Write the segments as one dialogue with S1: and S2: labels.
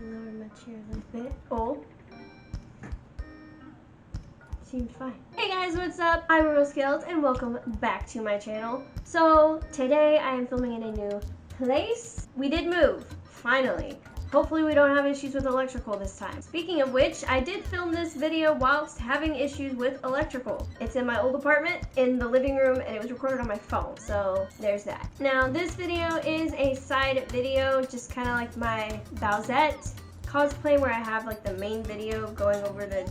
S1: lower my chair a little bit. Oh. Seemed fine. Hey guys, what's up? I'm Real Skills and welcome back to my channel. So today I am filming in a new place. We did move, finally. Hopefully we don't have issues with electrical this time. Speaking of which, I did film this video whilst having issues with electrical. It's in my old apartment in the living room and it was recorded on my phone, so there's that. Now this video is a side video, just kind of like my Bowsette cosplay where I have like the main video going over the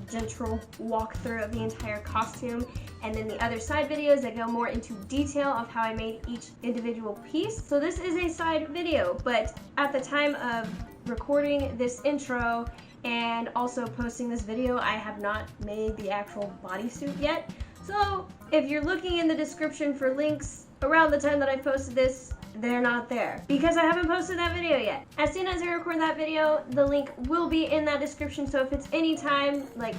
S1: general walkthrough of the entire costume, and then the other side videos that go more into detail of how I made each individual piece. So this is a side video, but at the time of recording this intro and also posting this video, I have not made the actual bodysuit yet. So if you're looking in the description for links around the time that I posted this, they're not there because I haven't posted that video yet. As soon as I record that video, the link will be in that description. So if it's any time, like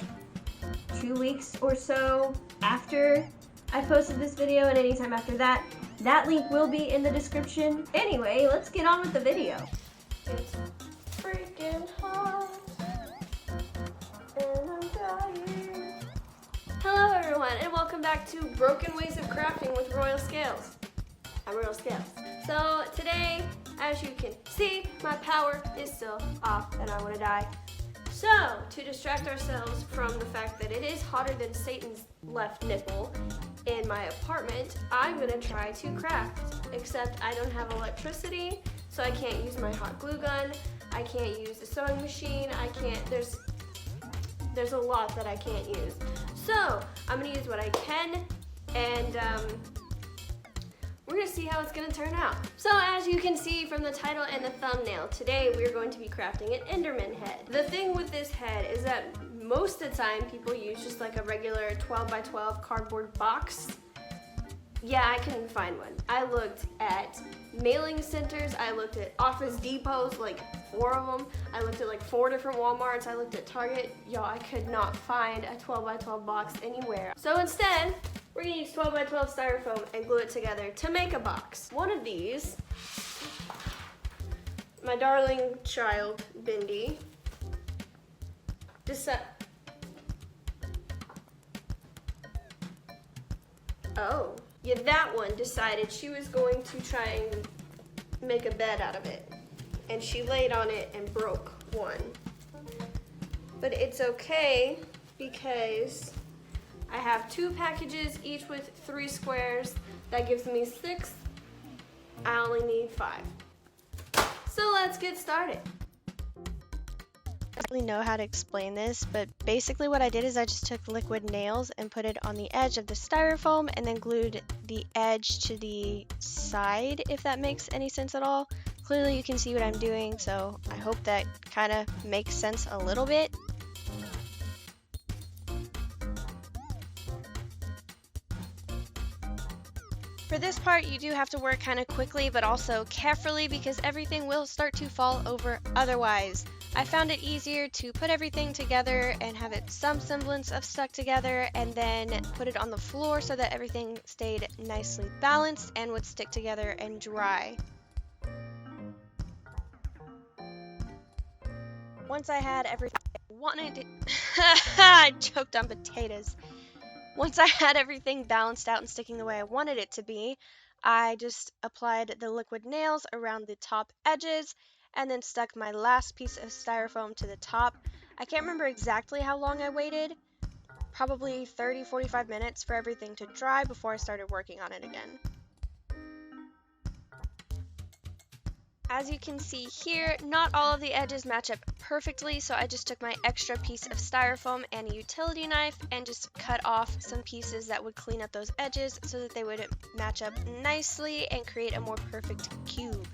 S1: 2 weeks or so after I posted this video and anytime after that, that link will be in the description. Anyway, let's get on with the video. It's freaking hot and I'm dying. Hello everyone and welcome back to Broken Ways of Crafting with Royal Scales. I'm Real Scales. So today, as you can see, my power is still off and I want to die. So, to distract ourselves from the fact that it is hotter than Satan's left nipple in my apartment, I'm going to try to craft. Except I don't have electricity, so I can't use my hot glue gun, I can't use the sewing machine, there's a lot that I can't use. So, I'm going to use what I can, and we're going to see how it's going to turn out. So as you can see from the title and the thumbnail, today we're going to be crafting an Enderman head. The thing with this head is that most of the time people use just like a regular 12 by 12 cardboard box. Yeah, I couldn't find one. I looked at mailing centers, I looked at Office Depots, like 4 of them. I looked at like 4 different Walmarts, I looked at Target. Yo, I could not find a 12 by 12 box anywhere. So instead, we're gonna use 12 by 12 styrofoam and glue it together to make a box. One of these, my darling child, Bindi, that one decided she was going to try and make a bed out of it. And she laid on it and broke one. But it's okay because I have 2 packages, each with 3 squares. That gives me 6. I only need 5. So let's get started.
S2: I don't really know how to explain this, but basically what I did is I just took liquid nails and put it on the edge of the styrofoam and then glued the edge to the side, if that makes any sense at all. Clearly you can see what I'm doing, so I hope that kind of makes sense a little bit. For this part, you do have to work kind of quickly, but also carefully because everything will start to fall over otherwise. I found it easier to put everything together and have it some semblance of stuck together and then put it on the floor so that everything stayed nicely balanced and would stick together and dry. Once I had everything I wanted, I choked on potatoes. Once I had everything balanced out and sticking the way I wanted it to be, I just applied the liquid nails around the top edges and then stuck my last piece of styrofoam to the top. I can't remember exactly how long I waited, probably 30-45 minutes for everything to dry before I started working on it again. As you can see here, not all of the edges match up perfectly, so I just took my extra piece of styrofoam and a utility knife and just cut off some pieces that would clean up those edges so that they would match up nicely and create a more perfect cube.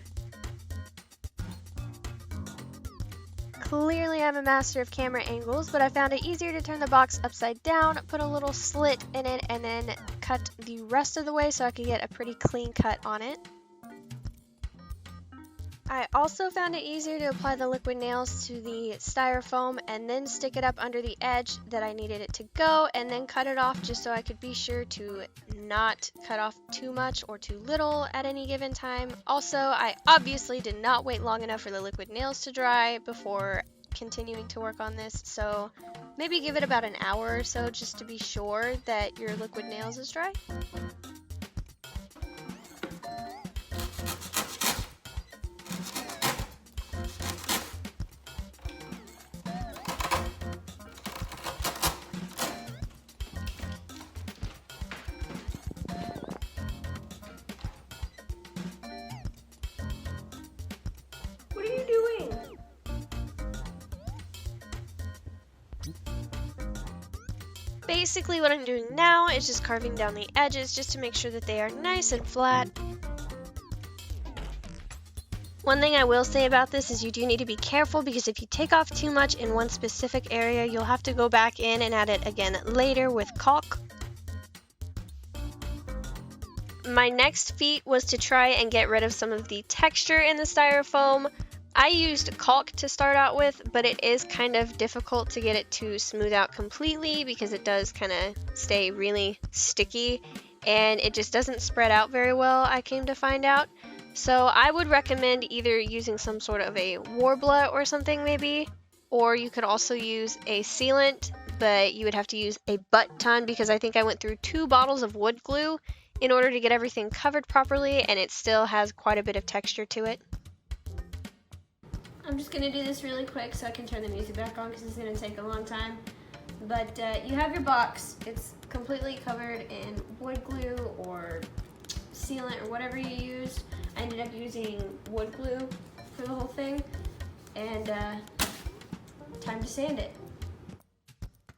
S2: Clearly I'm a master of camera angles, but I found it easier to turn the box upside down, put a little slit in it, and then cut the rest of the way so I could get a pretty clean cut on it. I also found it easier to apply the liquid nails to the styrofoam and then stick it up under the edge that I needed it to go, and then cut it off just so I could be sure to not cut off too much or too little at any given time. Also, I obviously did not wait long enough for the liquid nails to dry before continuing to work on this, so maybe give it about an hour or so just to be sure that your liquid nails is dry.
S1: What are you doing?
S2: Basically what I'm doing now is just carving down the edges just to make sure that they are nice and flat. One thing I will say about this is you do need to be careful, because if you take off too much in one specific area, you'll have to go back in and add it again later with caulk. My next feat was to try and get rid of some of the texture in the styrofoam. I used caulk to start out with, but it is kind of difficult to get it to smooth out completely because it does kind of stay really sticky and it just doesn't spread out very well, I came to find out. So I would recommend either using some sort of a Warbler or something maybe, or you could also use a sealant, but you would have to use a butt ton because I think I went through 2 bottles of wood glue in order to get everything covered properly, and it still has quite a bit of texture to it.
S1: I'm just gonna do this really quick so I can turn the music back on because it's gonna take a long time. But you have your box. It's completely covered in wood glue or sealant or whatever you used. I ended up using wood glue for the whole thing, and time to sand it.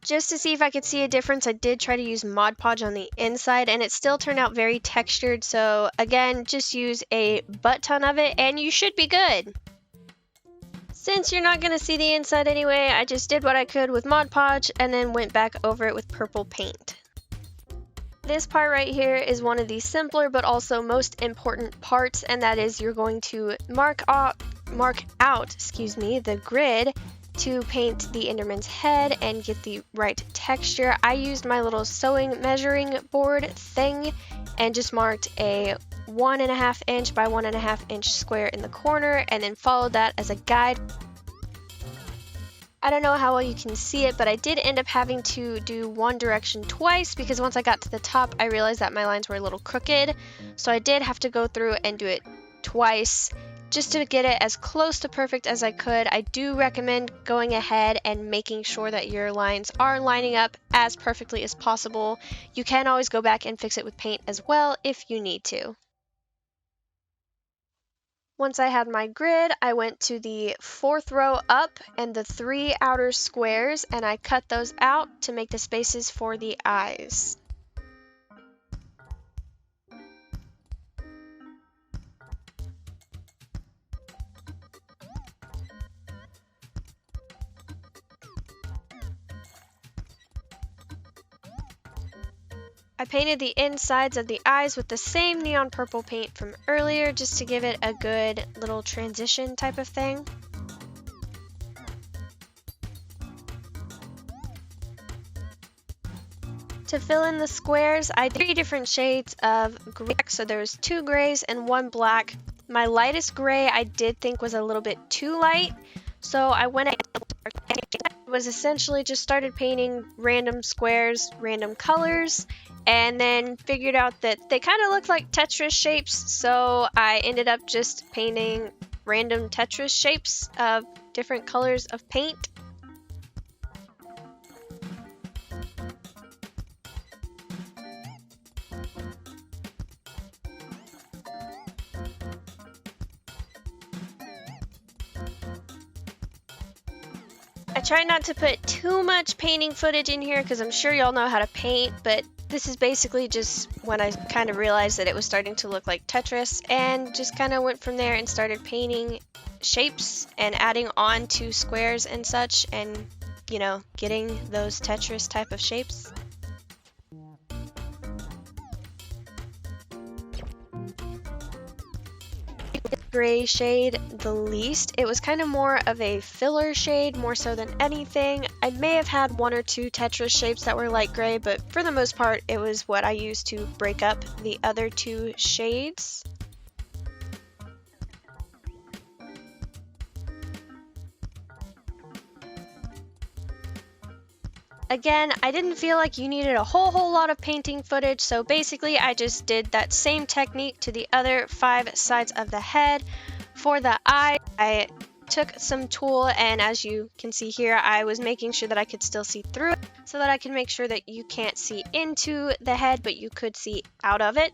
S2: Just to see if I could see a difference, I did try to use Mod Podge on the inside and it still turned out very textured, so again, just use a butt ton of it and you should be good. Since you're not going to see the inside anyway, I just did what I could with Mod Podge and then went back over it with purple paint. This part right here is one of the simpler but also most important parts, and that is you're going to mark out the grid to paint the Enderman's head and get the right texture. I used my little sewing measuring board thing and just marked a 1.5 inch by 1.5 inch square in the corner and then followed that as a guide. I don't know how well you can see it, but I did end up having to do one direction twice because once I got to the top, I realized that my lines were a little crooked. So I did have to go through and do it twice just to get it as close to perfect as I could. I do recommend going ahead and making sure that your lines are lining up as perfectly as possible. You can always go back and fix it with paint as well if you need to. Once I had my grid, I went to the 4th row up and the 3 outer squares, and I cut those out to make the spaces for the eyes. I painted the insides of the eyes with the same neon purple paint from earlier just to give it a good little transition type of thing. To fill in the squares, I did 3 different shades of gray, so there was 2 grays and 1 black. My lightest gray I did think was a little bit too light, so I went ahead and was essentially just started painting random squares, random colors, and then figured out that they kind of looked like Tetris shapes, so I ended up just painting random Tetris shapes of different colors of paint. I try not to put too much painting footage in here because I'm sure y'all know how to paint, but this is basically just when I kind of realized that it was starting to look like Tetris, and just kind of went from there and started painting shapes and adding on to squares and such, and you know, getting those Tetris type of shapes. gray shade the least. It was kind of more of a filler shade, more so than anything. I may have had one or two Tetris shapes that were light gray, but for the most part, it was what I used to break up the other two shades. Again, I didn't feel like you needed a whole lot of painting footage, so basically I just did that same technique to the other 5 sides of the head. For the eye, I took some tulle, and as you can see here, I was making sure that I could still see through it, so that I can make sure that you can't see into the head, but you could see out of it.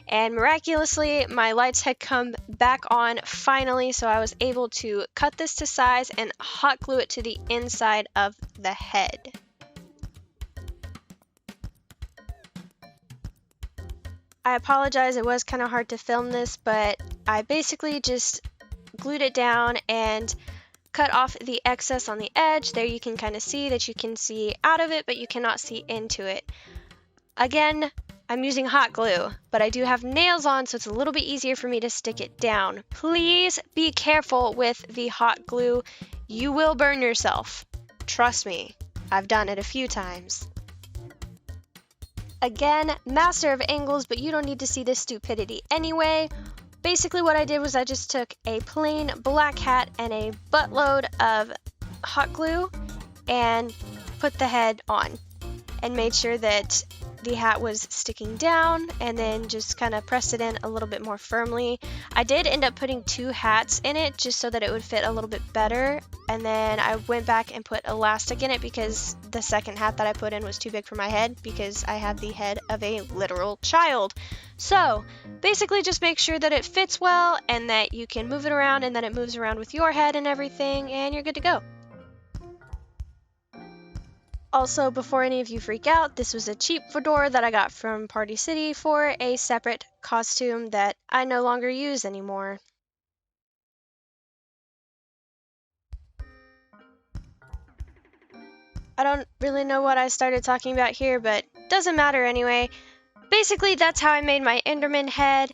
S2: And miraculously, my lights had come back on finally, so I was able to cut this to size and hot glue it to the inside of the head. I apologize, it was kind of hard to film this, but I basically just glued it down and cut off the excess on the edge. There you can kind of see that you can see out of it, but you cannot see into it. Again, I'm using hot glue, but I do have nails on, so it's a little bit easier for me to stick it down. Please be careful with the hot glue. You will burn yourself. Trust me, I've done it a few times. Again, master of angles, but you don't need to see this stupidity anyway. Basically what I did was I just took a plain black hat and a buttload of hot glue and put the head on and made sure that the hat was sticking down, and then just kind of pressed it in a little bit more firmly. I did end up putting 2 hats in it just so that it would fit a little bit better, and then I went back and put elastic in it because the second hat that I put in was too big for my head because I have the head of a literal child. So basically just make sure that it fits well and that you can move it around and that it moves around with your head and everything, and you're good to go. Also, before any of you freak out, this was a cheap fedora that I got from Party City for a separate costume that I no longer use anymore. I don't really know what I started talking about here, but doesn't matter anyway. Basically, that's how I made my Enderman head.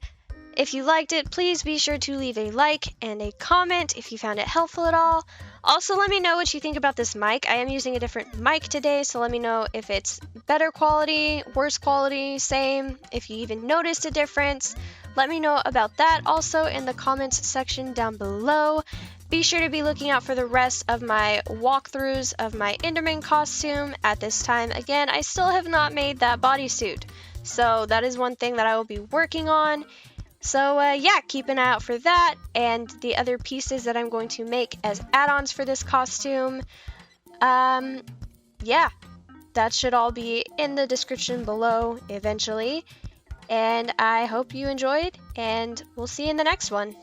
S2: If you liked it, please be sure to leave a like and a comment if you found it helpful at all. Also, let me know what you think about this mic. I am using a different mic today, so let me know if it's better quality, worse quality, same, if you even noticed a difference. Let me know about that also in the comments section down below. Be sure to be looking out for the rest of my walkthroughs of my Enderman costume. At this time, again, I still have not made that bodysuit, so that is one thing that I will be working on. So yeah, keep an eye out for that and the other pieces that I'm going to make as add-ons for this costume. Yeah, that should all be in the description below eventually. And I hope you enjoyed, and we'll see you in the next one.